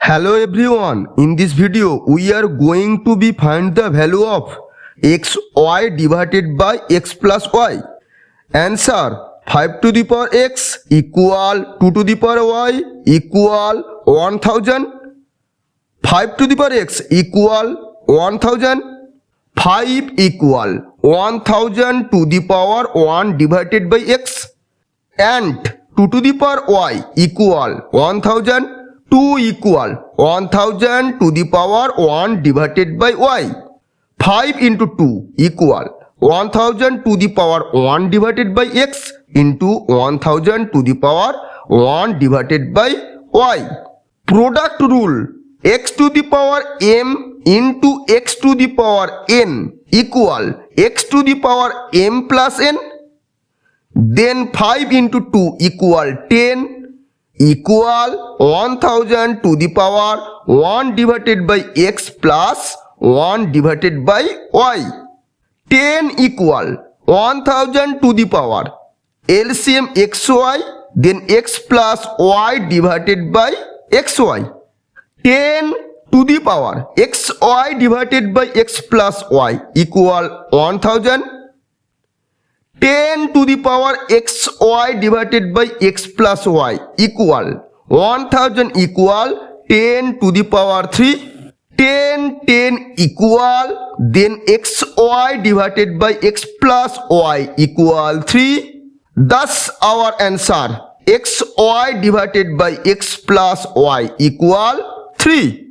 Hello everyone, in this video we are going to be find the value of xy divided by x plus y. Answer 5 to the power x equal 2 to the power y equal 1000. 5 to the power x equal 1000. 5 equal 1000 to the power 1 divided by x and 2 to the power y equal 1000. 2 equal 1000 to the power 1 divided by y. 5 into 2 equal 1000 to the power 1 divided by x into 1000 to the power 1 divided by y. Product rule: x to the power m into x to the power n equal x to the power m plus n. Then 5 into 2 equal 10 equal 1000 to the power 1 divided by x plus 1 divided by y. 10 equal 1000 to the power LCM xy, then x plus y divided by xy. 10 to the power xy divided by x plus y equal 1000. 10 to the power xy divided by x plus y equal 1000 equal 10 to the power 3. 10 equal then xy divided by x plus y equal 3. Thus our answer xy divided by x plus y equal 3.